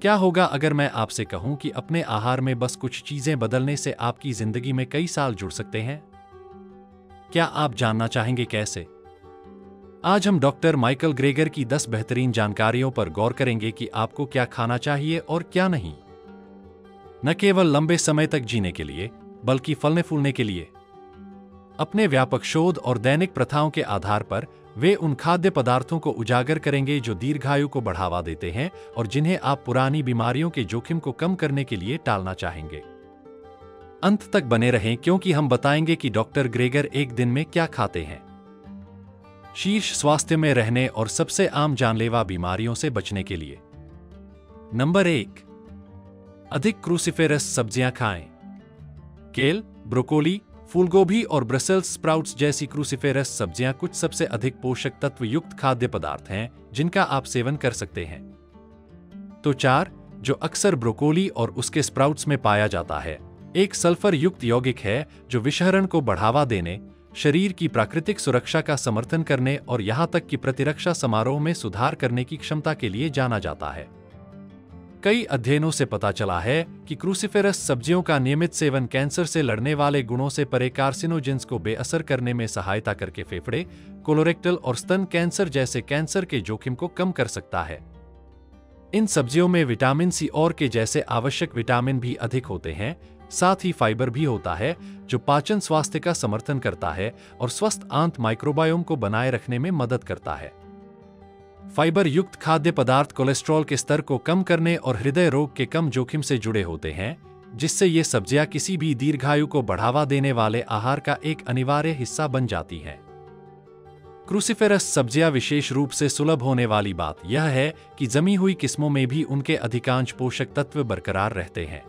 क्या होगा अगर मैं आपसे कहूं कि अपने आहार में बस कुछ चीजें बदलने से आपकी जिंदगी में कई साल जुड़ सकते हैं? क्या आप जानना चाहेंगे कैसे? आज हम डॉक्टर माइकल ग्रेगर की 10 बेहतरीन जानकारियों पर गौर करेंगे कि आपको क्या खाना चाहिए और क्या नहीं। न केवल लंबे समय तक जीने के लिए, बल्कि फलने फूलने के लिए। अपने व्यापक शोध और दैनिक प्रथाओं के आधार पर वे उन खाद्य पदार्थों को उजागर करेंगे जो दीर्घायु को बढ़ावा देते हैं और जिन्हें आप पुरानी बीमारियों के जोखिम को कम करने के लिए टालना चाहेंगे। अंत तक बने रहें क्योंकि हम बताएंगे कि डॉक्टर ग्रेगर एक दिन में क्या खाते हैं। शीर्ष स्वास्थ्य में रहने और सबसे आम जानलेवा बीमारियों से बचने के लिए। नंबर 1, अधिक क्रूसिफेरस सब्जियां खाएं। केल, ब्रोकोली, फूलगोभी और ब्रसेल्स स्प्राउट्स जैसी क्रूसिफेरस सब्जियां कुछ सबसे अधिक पोषक तत्व युक्त खाद्य पदार्थ हैं जिनका आप सेवन कर सकते हैं। तो 4, जो अक्सर ब्रोकोली और उसके स्प्राउट्स में पाया जाता है, एक सल्फर युक्त यौगिक है जो विषहरण को बढ़ावा देने, शरीर की प्राकृतिक सुरक्षा का समर्थन करने और यहां तक कि प्रतिरक्षा समारोह में सुधार करने की क्षमता के लिए जाना जाता है। कई अध्ययनों से पता चला है कि क्रूसिफेरस सब्जियों का नियमित सेवन कैंसर से लड़ने वाले गुणों से परे कार्सिनोजेंस को बेअसर करने में सहायता करके फेफड़े, कोलोरेक्टल और स्तन कैंसर जैसे कैंसर के जोखिम को कम कर सकता है। इन सब्जियों में विटामिन सी और के जैसे आवश्यक विटामिन भी अधिक होते हैं। साथ ही फाइबर भी होता है जो पाचन स्वास्थ्य का समर्थन करता है और स्वस्थ आंत माइक्रोबायोम को बनाए रखने में मदद करता है। फाइबर युक्त खाद्य पदार्थ कोलेस्ट्रॉल के स्तर को कम करने और हृदय रोग के कम जोखिम से जुड़े होते हैं, जिससे ये सब्जियां किसी भी दीर्घायु को बढ़ावा देने वाले आहार का एक अनिवार्य हिस्सा बन जाती हैं। क्रूसिफेरस सब्जियां विशेष रूप से सुलभ होने वाली बात यह है कि जमी हुई किस्मों में भी उनके अधिकांश पोषक तत्व बरकरार रहते हैं।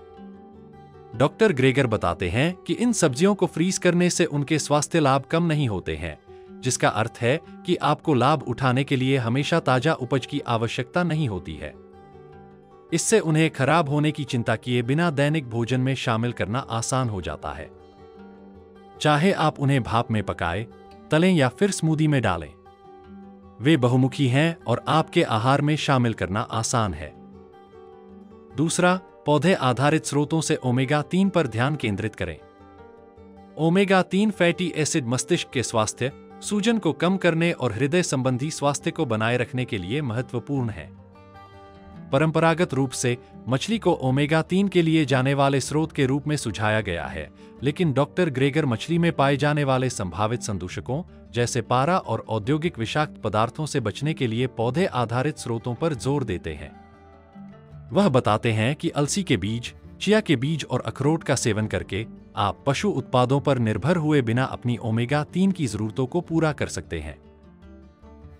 डॉक्टर ग्रेगर बताते हैं कि इन सब्जियों को फ्रीज करने से उनके स्वास्थ्य लाभ कम नहीं होते हैं, जिसका अर्थ है कि आपको लाभ उठाने के लिए हमेशा ताजा उपज की आवश्यकता नहीं होती है। इससे उन्हें खराब होने की चिंता किए बिना दैनिक भोजन में शामिल करना आसान हो जाता है। चाहे आप उन्हें भाप में पकाएं, तलें या फिर स्मूदी में डालें, वे बहुमुखी हैं और आपके आहार में शामिल करना आसान है। दूसरा, पौधे आधारित स्रोतों से ओमेगा 3 पर ध्यान केंद्रित करें। ओमेगा 3 फैटी एसिड मस्तिष्क के स्वास्थ्य, सूजन को कम करने और हृदय संबंधी स्वास्थ्य को बनाए रखने के लिए महत्वपूर्ण है। परंपरागत रूप से मछली को ओमेगा 3 के लिए जाने वाले स्रोत के रूप में सुझाया गया है, लेकिन डॉक्टर ग्रेगर मछली में पाए जाने वाले संभावित संदूषकों जैसे पारा और औद्योगिक विषाक्त पदार्थों से बचने के लिए पौधे आधारित स्रोतों पर जोर देते हैं। वह बताते हैं कि अलसी के बीज, चिया के बीज और अखरोट का सेवन करके आप पशु उत्पादों पर निर्भर हुए बिना अपनी ओमेगा 3 की जरूरतों को पूरा कर सकते हैं।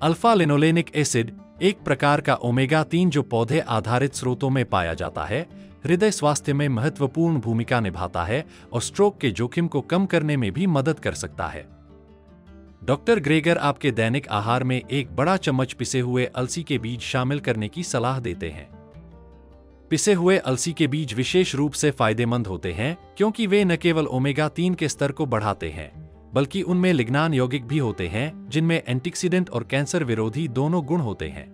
अल्फा लिनोलेनिक एसिड, एक प्रकार का ओमेगा 3 जो पौधे आधारित स्रोतों में पाया जाता है, हृदय स्वास्थ्य में महत्वपूर्ण भूमिका निभाता है और स्ट्रोक के जोखिम को कम करने में भी मदद कर सकता है। डॉक्टर ग्रेगर आपके दैनिक आहार में एक बड़ा चम्मच पिसे हुए अलसी के बीज शामिल करने की सलाह देते हैं। पिसे हुए अलसी के बीज विशेष रूप से फायदेमंद होते हैं क्योंकि वे न केवल ओमेगा 3 के स्तर को बढ़ाते हैं, बल्कि उनमें लिग्नान यौगिक भी होते हैं जिनमें एंटीऑक्सीडेंट और कैंसर विरोधी दोनों गुण होते हैं।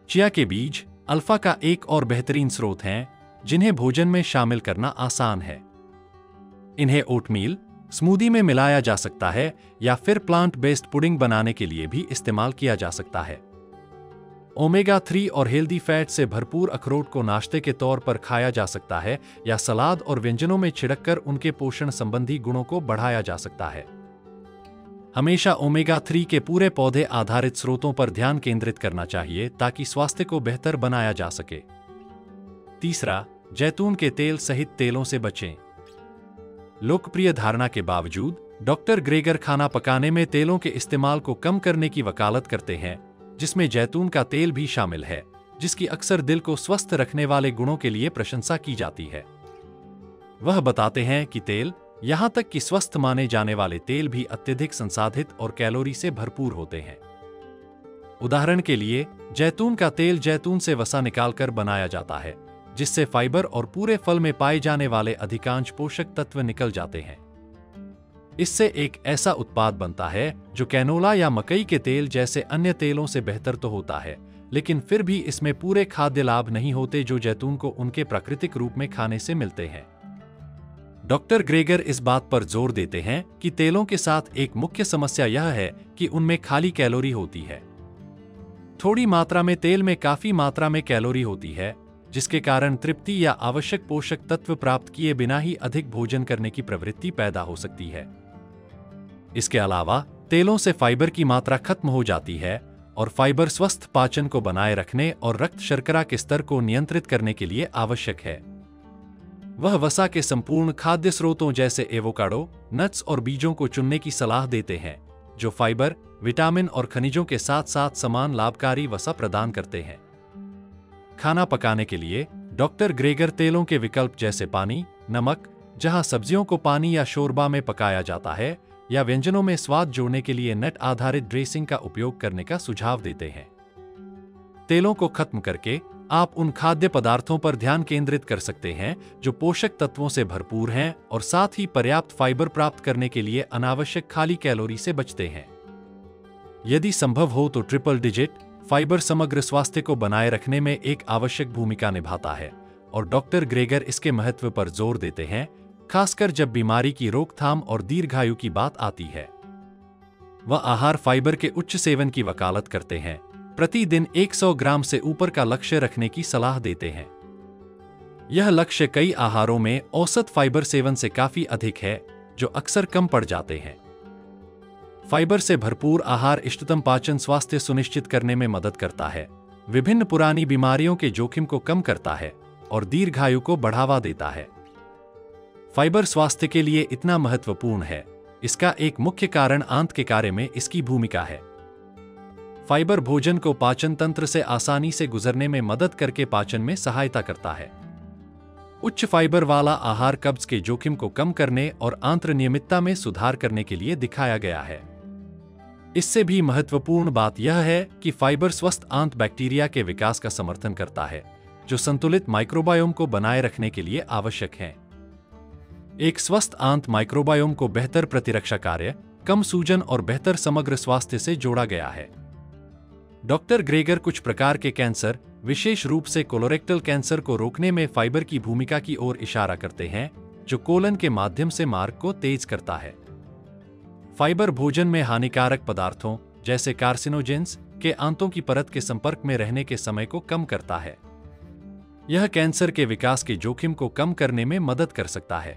चिया के बीज अल्फा का एक और बेहतरीन स्रोत हैं जिन्हें भोजन में शामिल करना आसान है। इन्हें ओटमील, स्मूदी में मिलाया जा सकता है या फिर प्लांट बेस्ड पुडिंग बनाने के लिए भी इस्तेमाल किया जा सकता है। ओमेगा 3 और हेल्दी फैट से भरपूर अखरोट को नाश्ते के तौर पर खाया जा सकता है या सलाद और व्यंजनों में छिड़ककर उनके पोषण संबंधी गुणों को बढ़ाया जा सकता है। हमेशा ओमेगा 3 के पूरे पौधे आधारित स्रोतों पर ध्यान केंद्रित करना चाहिए ताकि स्वास्थ्य को बेहतर बनाया जा सके। तीसरा, जैतून के तेल सहित तेलों से बचें। लोकप्रिय धारणा के बावजूद डॉक्टर ग्रेगर खाना पकाने में तेलों के इस्तेमाल को कम करने की वकालत करते हैं, जिसमें जैतून का तेल भी शामिल है, जिसकी अक्सर दिल को स्वस्थ रखने वाले गुणों के लिए प्रशंसा की जाती है। वह बताते हैं कि तेल, यहां तक कि स्वस्थ माने जाने वाले तेल भी अत्यधिक संसाधित और कैलोरी से भरपूर होते हैं। उदाहरण के लिए, जैतून का तेल जैतून से वसा निकालकर बनाया जाता है, जिससे फाइबर और पूरे फल में पाए जाने वाले अधिकांश पोषक तत्व निकल जाते हैं। इससे एक ऐसा उत्पाद बनता है जो कैनोला या मकई के तेल जैसे अन्य तेलों से बेहतर तो होता है, लेकिन फिर भी इसमें पूरे खाद्य लाभ नहीं होते जो जैतून को उनके प्राकृतिक रूप में खाने से मिलते हैं। डॉक्टर ग्रेगर इस बात पर जोर देते हैं कि तेलों के साथ एक मुख्य समस्या यह है कि उनमें खाली कैलोरी होती है। थोड़ी मात्रा में तेल में काफी मात्रा में कैलोरी होती है, जिसके कारण तृप्ति या आवश्यक पोषक तत्व प्राप्त किए बिना ही अधिक भोजन करने की प्रवृत्ति पैदा हो सकती है। इसके अलावा तेलों से फाइबर की मात्रा खत्म हो जाती है और फाइबर स्वस्थ पाचन को बनाए रखने और रक्त शर्करा के स्तर को नियंत्रित करने के लिए आवश्यक है। वह वसा के संपूर्ण खाद्य स्रोतों जैसे एवोकाडो, नट्स और बीजों को चुनने की सलाह देते हैं, जो फाइबर, विटामिन और खनिजों के साथ साथ समान लाभकारी वसा प्रदान करते हैं। खाना पकाने के लिए डॉक्टर ग्रेगर तेलों के विकल्प जैसे पानी, नमक, जहां सब्जियों को पानी या शोरबा में पकाया जाता है, या व्यंजनों में स्वाद जोड़ने के लिए नट आधारित ड्रेसिंग का उपयोग करने का सुझाव देते हैं। तेलों को खत्म करके आप उन खाद्य पदार्थों पर ध्यान केंद्रित कर सकते हैं जो पोषक तत्वों से भरपूर हैं और साथ ही पर्याप्त फाइबर प्राप्त करने के लिए अनावश्यक खाली कैलोरी से बचते हैं। यदि संभव हो तो ट्रिपल डिजिट फाइबर समग्र स्वास्थ्य को बनाए रखने में एक आवश्यक भूमिका निभाता है और डॉक्टर ग्रेगर इसके महत्व पर जोर देते हैं, खासकर जब बीमारी की रोकथाम और दीर्घायु की बात आती है। वह आहार फाइबर के उच्च सेवन की वकालत करते हैं, प्रतिदिन 100 ग्राम से ऊपर का लक्ष्य रखने की सलाह देते हैं। यह लक्ष्य कई आहारों में औसत फाइबर सेवन से काफी अधिक है, जो अक्सर कम पड़ जाते हैं। फाइबर से भरपूर आहार इष्टतम पाचन स्वास्थ्य सुनिश्चित करने में मदद करता है, विभिन्न पुरानी बीमारियों के जोखिम को कम करता है और दीर्घायु को बढ़ावा देता है। फाइबर स्वास्थ्य के लिए इतना महत्वपूर्ण है, इसका एक मुख्य कारण आंत के कार्य में इसकी भूमिका है। फाइबर भोजन को पाचन तंत्र से आसानी से गुजरने में मदद करके पाचन में सहायता करता है। उच्च फाइबर वाला आहार कब्ज के जोखिम को कम करने और आंत्र नियमितता में सुधार करने के लिए दिखाया गया है। इससे भी महत्वपूर्ण बात यह है कि फाइबर स्वस्थ आंत बैक्टीरिया के विकास का समर्थन करता है, जो संतुलित माइक्रोबायोम को बनाए रखने के लिए आवश्यक है। एक स्वस्थ आंत माइक्रोबायोम को बेहतर प्रतिरक्षा कार्य, कम सूजन और बेहतर समग्र स्वास्थ्य से जोड़ा गया है। डॉक्टर ग्रेगर कुछ प्रकार के कैंसर, विशेष रूप से कोलोरेक्टल कैंसर को रोकने में फाइबर की भूमिका की ओर इशारा करते हैं, जो कोलन के माध्यम से मार्ग को तेज करता है। फाइबर भोजन में हानिकारक पदार्थों जैसे कार्सिनोजेंस के आंतों की परत के संपर्क में रहने के समय को कम करता है। यह कैंसर के विकास के जोखिम को कम करने में मदद कर सकता है।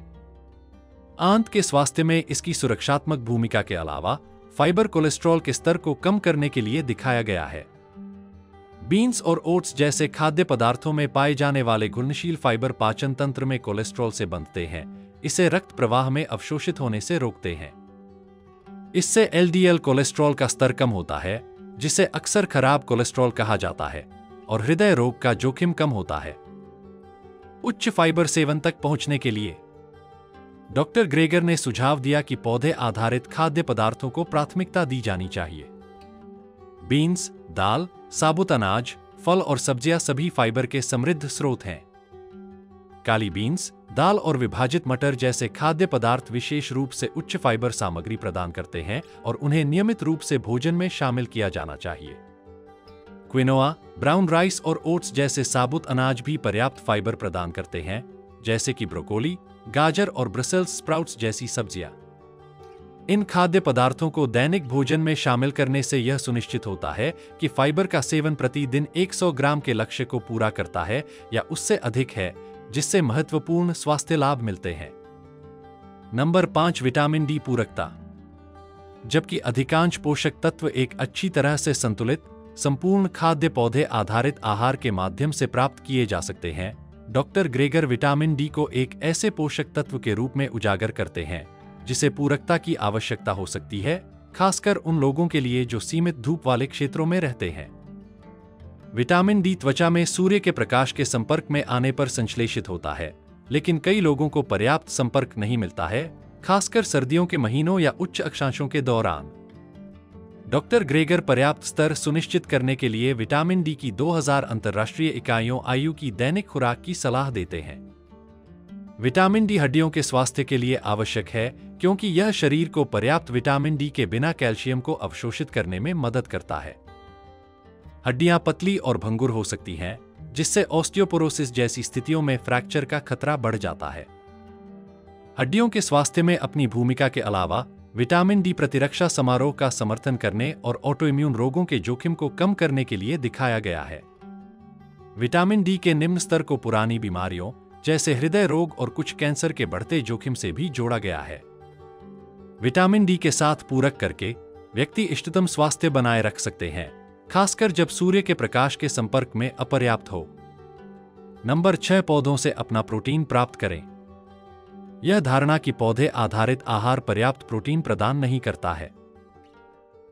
आंत के स्वास्थ्य में इसकी सुरक्षात्मक भूमिका के अलावा फाइबर कोलेस्ट्रॉल के स्तर को कम करने के लिए दिखाया गया है। बीन्स और ओट्स जैसे खाद्य पदार्थों में पाए जाने वाले घुलनशील फाइबर पाचन तंत्र में कोलेस्ट्रॉल से बंधते हैं, इसे रक्त प्रवाह में अवशोषित होने से रोकते हैं। इससे एलडीएल कोलेस्ट्रॉल का स्तर कम होता है, जिसे अक्सर खराब कोलेस्ट्रॉल कहा जाता है, और हृदय रोग का जोखिम कम होता है। उच्च फाइबर सेवन तक पहुंचने के लिए डॉक्टर ग्रेगर ने सुझाव दिया कि पौधे आधारित खाद्य पदार्थों को प्राथमिकता दी जानी चाहिए। बीन्स, दाल, साबुत अनाज, फल और सब्जियां सभी फाइबर के समृद्ध स्रोत हैं। काली बीन्स, दाल और विभाजित मटर जैसे खाद्य पदार्थ विशेष रूप से उच्च फाइबर सामग्री प्रदान करते हैं और उन्हें नियमित रूप से भोजन में शामिल किया जाना चाहिए। क्विनोआ, ब्राउन राइस और ओट्स जैसे साबुत अनाज भी पर्याप्त फाइबर प्रदान करते हैं, जैसे कि ब्रोकोली, गाजर और ब्रसेल्स स्प्राउट्स जैसी सब्जियां। इन खाद्य पदार्थों को दैनिक भोजन में शामिल करने से यह सुनिश्चित होता है कि फाइबर का सेवन प्रतिदिन 100 ग्राम के लक्ष्य को पूरा करता है या उससे अधिक है, जिससे महत्वपूर्ण स्वास्थ्य लाभ मिलते हैं। नंबर 5, विटामिन डी पूरकता। जबकि अधिकांश पोषक तत्व एक अच्छी तरह से संतुलित, संपूर्ण खाद्य पौधे आधारित आहार के माध्यम से प्राप्त किए जा सकते हैं, डॉक्टर ग्रेगर विटामिन डी को एक ऐसे पोषक तत्व के रूप में उजागर करते हैं जिसे पूरकता की आवश्यकता हो सकती है, खासकर उन लोगों के लिए जो सीमित धूप वाले क्षेत्रों में रहते हैं। विटामिन डी त्वचा में सूर्य के प्रकाश के संपर्क में आने पर संश्लेषित होता है, लेकिन कई लोगों को पर्याप्त संपर्क नहीं मिलता है, खासकर सर्दियों के महीनों या उच्च अक्षांशों के दौरान। डॉक्टर ग्रेगर पर्याप्त स्तर सुनिश्चित करने के लिए विटामिन डी की 2000 अंतर्राष्ट्रीय इकाइयों आयु की दैनिक खुराक की सलाह देते हैं। विटामिन डी हड्डियों के स्वास्थ्य के लिए आवश्यक है, क्योंकि यह शरीर को पर्याप्त विटामिन डी के बिना कैल्शियम को अवशोषित करने में मदद करता है। हड्डियां पतली और भंगुर हो सकती हैं, जिससे ऑस्टियोपोरोसिस जैसी स्थितियों में फ्रैक्चर का खतरा बढ़ जाता है। हड्डियों के स्वास्थ्य में अपनी भूमिका के अलावा विटामिन डी प्रतिरक्षा समारोह का समर्थन करने और ऑटोइम्यून रोगों के जोखिम को कम करने के लिए दिखाया गया है। विटामिन डी के निम्न स्तर को पुरानी बीमारियों जैसे हृदय रोग और कुछ कैंसर के बढ़ते जोखिम से भी जोड़ा गया है। विटामिन डी के साथ पूरक करके व्यक्ति इष्टतम स्वास्थ्य बनाए रख सकते हैं, खासकर जब सूर्य के प्रकाश के संपर्क में अपर्याप्त हो। नंबर 6, पौधों से अपना प्रोटीन प्राप्त करें। यह धारणा कि पौधे आधारित आहार पर्याप्त प्रोटीन प्रदान नहीं करता है।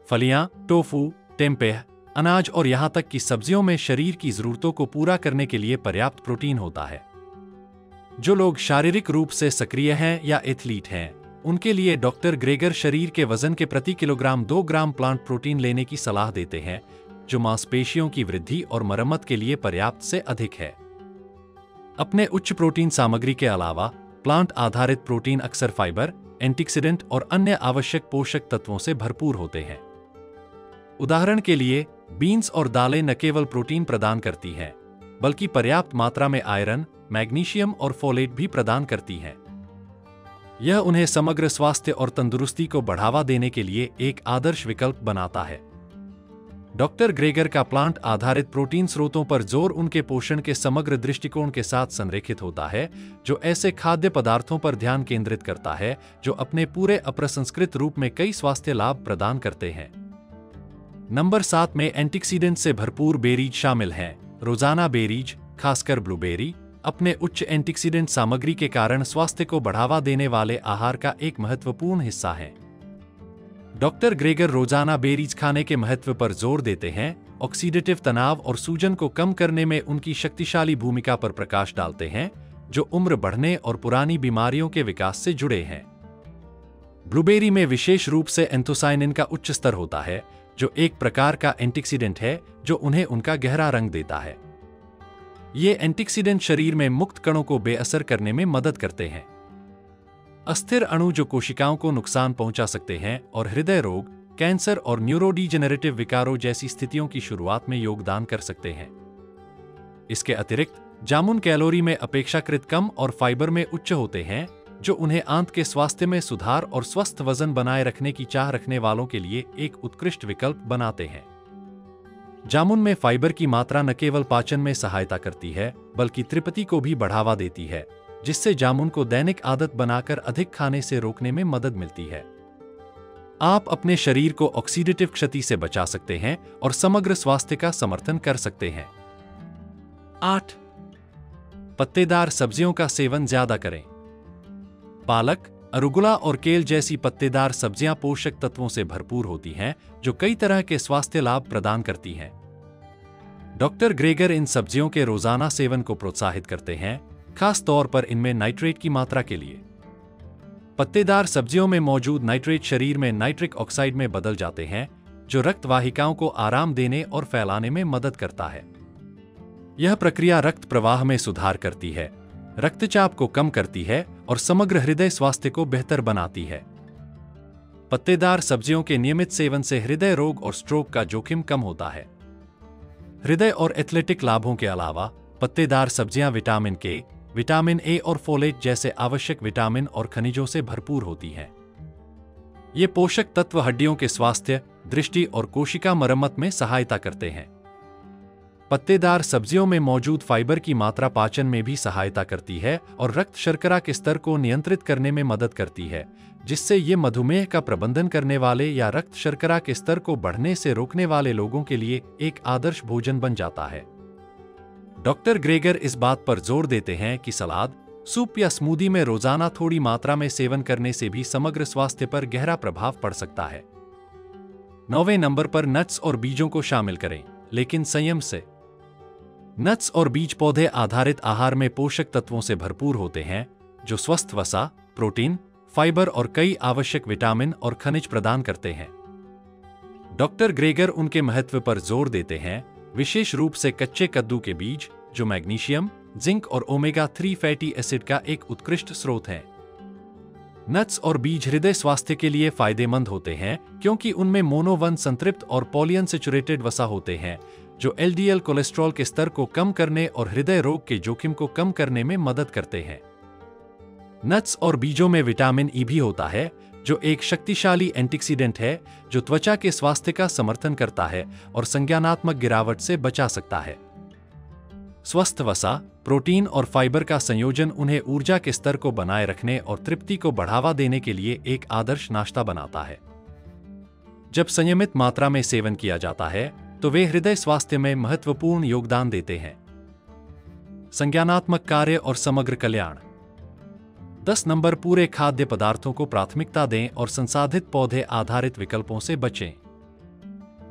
फलियां, टोफू, टेम्पेह, अनाज और यहां तक कि सब्जियों में शरीर की जरूरतों को पूरा करने के लिए पर्याप्त प्रोटीन होता है। जो लोग शारीरिक रूप से सक्रिय हैं या एथलीट हैं, उनके लिए डॉक्टर ग्रेगर शरीर के वजन के प्रति किलोग्राम 2 ग्राम प्लांट प्रोटीन लेने की सलाह देते हैं, जो मांसपेशियों की वृद्धि और मरम्मत के लिए पर्याप्त से अधिक है। अपने उच्च प्रोटीन सामग्री के अलावा प्लांट आधारित प्रोटीन अक्सर फाइबर, एंटीऑक्सीडेंट और अन्य आवश्यक पोषक तत्वों से भरपूर होते हैं। उदाहरण के लिए, बीन्स और दालें न केवल प्रोटीन प्रदान करती हैं, बल्कि पर्याप्त मात्रा में आयरन, मैग्नीशियम और फोलेट भी प्रदान करती हैं। यह उन्हें समग्र स्वास्थ्य और तंदुरुस्ती को बढ़ावा देने के लिए एक आदर्श विकल्प बनाता है। डॉक्टर ग्रेगर का प्लांट आधारित प्रोटीन स्रोतों पर जोर उनके पोषण के समग्र दृष्टिकोण के साथ संरेखित होता है, जो ऐसे खाद्य पदार्थों पर ध्यान केंद्रित करता है जो अपने पूरे अप्रसंस्कृत रूप में कई स्वास्थ्य लाभ प्रदान करते हैं। नंबर 7 में एंटीऑक्सीडेंट से भरपूर बेरीज शामिल हैं। रोजाना बेरीज, खासकर ब्लूबेरी, अपने उच्च एंटीऑक्सीडेंट सामग्री के कारण स्वास्थ्य को बढ़ावा देने वाले आहार का एक महत्वपूर्ण हिस्सा है। डॉक्टर ग्रेगर रोजाना बेरीज खाने के महत्व पर जोर देते हैं, ऑक्सीडेटिव तनाव और सूजन को कम करने में उनकी शक्तिशाली भूमिका पर प्रकाश डालते हैं, जो उम्र बढ़ने और पुरानी बीमारियों के विकास से जुड़े हैं। ब्लूबेरी में विशेष रूप से एंथोसायनिन का उच्च स्तर होता है, जो एक प्रकार का एंटीऑक्सीडेंट है जो उन्हें उनका गहरा रंग देता है। ये एंटीऑक्सीडेंट शरीर में मुक्त कणों को बेअसर करने में मदद करते हैं। अस्थिर अणु जो कोशिकाओं को नुकसान पहुंचा सकते हैं और हृदय रोग, कैंसर और न्यूरोडीजेनरेटिव विकारों जैसी स्थितियों की शुरुआत में योगदान कर सकते हैं। इसके अतिरिक्त जामुन कैलोरी में अपेक्षाकृत कम और फाइबर में उच्च होते हैं, जो उन्हें आंत के स्वास्थ्य में सुधार और स्वस्थ वजन बनाए रखने की चाह रखने वालों के लिए एक उत्कृष्ट विकल्प बनाते हैं। जामुन में फाइबर की मात्रा न केवल पाचन में सहायता करती है, बल्कि तृप्ति को भी बढ़ावा देती है, जिससे जामुन को दैनिक आदत बनाकर अधिक खाने से रोकने में मदद मिलती है। आप अपने शरीर को ऑक्सीडेटिव क्षति से बचा सकते हैं और समग्र स्वास्थ्य का समर्थन कर सकते हैं। 8. पत्तेदार सब्जियों का सेवन ज्यादा करें। पालक, अरुगुला और केल जैसी पत्तेदार सब्जियां पोषक तत्वों से भरपूर होती हैं, जो कई तरह के स्वास्थ्य लाभ प्रदान करती हैं। डॉक्टर ग्रेगर इन सब्जियों के रोजाना सेवन को प्रोत्साहित करते हैं, खास तौर पर इनमें नाइट्रेट की मात्रा के लिए। पत्तेदार सब्जियों में मौजूद नाइट्रेट शरीर में नाइट्रिक ऑक्साइड में बदल जाते हैं, जो रक्त वाहिकाओं को आराम देने और फैलाने में मदद करता है। यह प्रक्रिया रक्त प्रवाह में सुधार करती है, रक्तचाप को कम करती है और समग्र हृदय स्वास्थ्य को बेहतर बनाती है। पत्तेदार सब्जियों के नियमित सेवन से हृदय रोग और स्ट्रोक का जोखिम कम होता है। हृदय और एथलेटिक लाभों के अलावा पत्तेदार सब्जियां विटामिन के, विटामिन ए और फोलेट जैसे आवश्यक विटामिन और खनिजों से भरपूर होती हैं। ये पोषक तत्व हड्डियों के स्वास्थ्य, दृष्टि और कोशिका मरम्मत में सहायता करते हैं। पत्तेदार सब्जियों में मौजूद फाइबर की मात्रा पाचन में भी सहायता करती है और रक्त शर्करा के स्तर को नियंत्रित करने में मदद करती है, जिससे ये मधुमेह का प्रबंधन करने वाले या रक्त शर्करा के स्तर को बढ़ने से रोकने वाले लोगों के लिए एक आदर्श भोजन बन जाता है। डॉक्टर ग्रेगर इस बात पर जोर देते हैं कि सलाद, सूप या स्मूदी में रोजाना थोड़ी मात्रा में सेवन करने से भी समग्र स्वास्थ्य पर गहरा प्रभाव पड़ सकता है। 9वें नंबर पर नट्स और बीजों को शामिल करें, लेकिन संयम से। नट्स और बीज पौधे आधारित आहार में पोषक तत्वों से भरपूर होते हैं, जो स्वस्थ वसा, प्रोटीन, फाइबर और कई आवश्यक विटामिन और खनिज प्रदान करते हैं। डॉक्टर ग्रेगर उनके महत्व पर जोर देते हैं, विशेष रूप से कच्चे कद्दू के बीज, जो मैग्नीशियम, जिंक और ओमेगा 3 फैटी एसिड का एक उत्कृष्ट स्रोत है। नट्स और बीज हृदय स्वास्थ्य के लिए फायदेमंद होते हैं, क्योंकि उनमें मोनो-1 संतृप्त और पॉलीअनसेचुरेटेड वसा होते हैं, जो एलडीएल कोलेस्ट्रॉल के स्तर को कम करने और हृदय रोग के जोखिम को कम करने में मदद करते हैं। नट्स और बीजों में विटामिन ई भी होता है, जो एक शक्तिशाली एंटीऑक्सीडेंट है जो त्वचा के स्वास्थ्य का समर्थन करता है और संज्ञानात्मक गिरावट से बचा सकता है। स्वस्थ वसा, प्रोटीन और फाइबर का संयोजन उन्हें ऊर्जा के स्तर को बनाए रखने और तृप्ति को बढ़ावा देने के लिए एक आदर्श नाश्ता बनाता है। जब संयमित मात्रा में सेवन किया जाता है तो वे हृदय स्वास्थ्य में महत्वपूर्ण योगदान देते हैं। संज्ञानात्मक कार्य और समग्र कल्याण। 10 नंबर, पूरे खाद्य पदार्थों को प्राथमिकता दें और संसाधित पौधे आधारित विकल्पों से बचें।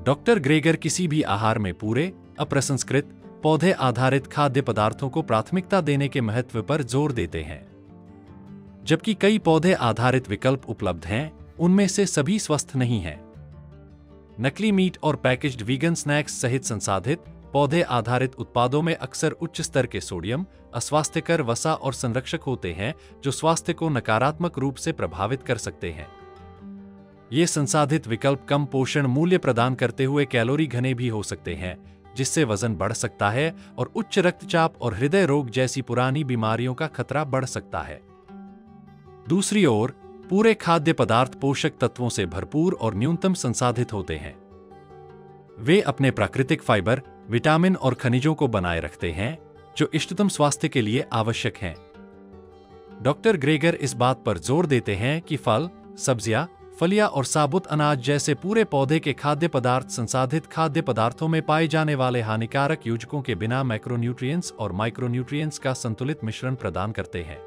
डॉक्टर ग्रेगर किसी भी आहार में पूरे, अप्रसंस्कृत, पौधे आधारित खाद्य पदार्थों को प्राथमिकता देने के महत्व पर जोर देते हैं। जबकि कई पौधे आधारित विकल्प उपलब्ध हैं, उनमें से सभी स्वस्थ नहीं हैं। नकली मीट और पैकेज्ड वीगन स्नैक्स सहित संसाधित, पौधे आधारित उत्पादों में अक्सर उच्च स्तर के सोडियम, अस्वास्थ्यकर वसा और संरक्षक होते हैं जो स्वास्थ्य को नकारात्मक रूप से प्रभावित कर सकते हैं। ये संसाधित विकल्प कम पोषण मूल्य प्रदान करते हुए कैलोरी घने भी हो सकते हैं, जिससे वजन बढ़ सकता है और उच्च रक्तचाप और हृदय रोग जैसी पुरानी बीमारियों का खतरा बढ़ सकता है। दूसरी ओर, पूरे खाद्य पदार्थ पोषक तत्वों से भरपूर और न्यूनतम संसाधित होते हैं। वे अपने प्राकृतिक फाइबर, विटामिन और खनिजों को बनाए रखते हैं जो इष्टतम स्वास्थ्य के लिए आवश्यक हैं। डॉक्टर ग्रेगर इस बात पर जोर देते हैं कि फल, सब्जियां, फलियां और साबुत अनाज जैसे पूरे पौधे के खाद्य पदार्थ संसाधित खाद्य पदार्थों में पाए जाने वाले हानिकारक योजकों के बिना मैक्रोन्यूट्रिएंट्स और माइक्रोन्यूट्रिएंट्स का संतुलित मिश्रण प्रदान करते हैं।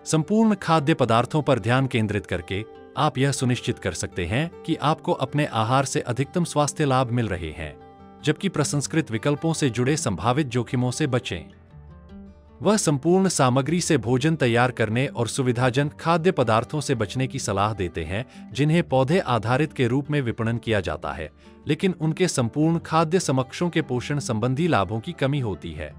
संपूर्ण खाद्य पदार्थों पर ध्यान केंद्रित करके आप यह सुनिश्चित कर सकते हैं कि आपको अपने आहार से अधिकतम स्वास्थ्य लाभ मिल रहे हैं, जबकि प्रसंस्कृत विकल्पों से जुड़े संभावित जोखिमों से बचें। वह संपूर्ण सामग्री से भोजन तैयार करने और सुविधाजनक खाद्य पदार्थों से बचने की सलाह देते हैं जिन्हें पौधे आधारित के रूप में विपणन किया जाता है, लेकिन उनके संपूर्ण खाद्य समकक्षों के पोषण संबंधी लाभों की कमी होती है।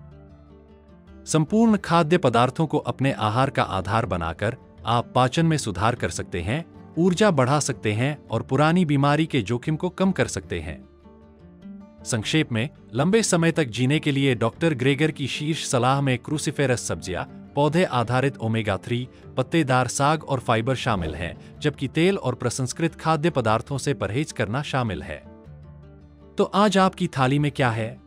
संपूर्ण खाद्य पदार्थों को अपने आहार का आधार बनाकर आप पाचन में सुधार कर सकते हैं, ऊर्जा बढ़ा सकते हैं और पुरानी बीमारी के जोखिम को कम कर सकते हैं। संक्षेप में, लंबे समय तक जीने के लिए डॉक्टर ग्रेगर की शीर्ष सलाह में क्रूसिफेरस सब्जियां, पौधे आधारित ओमेगा 3, पत्तेदार साग और फाइबर शामिल हैं, जबकि तेल और प्रसंस्कृत खाद्य पदार्थों से परहेज करना शामिल है। तो आज आपकी थाली में क्या है?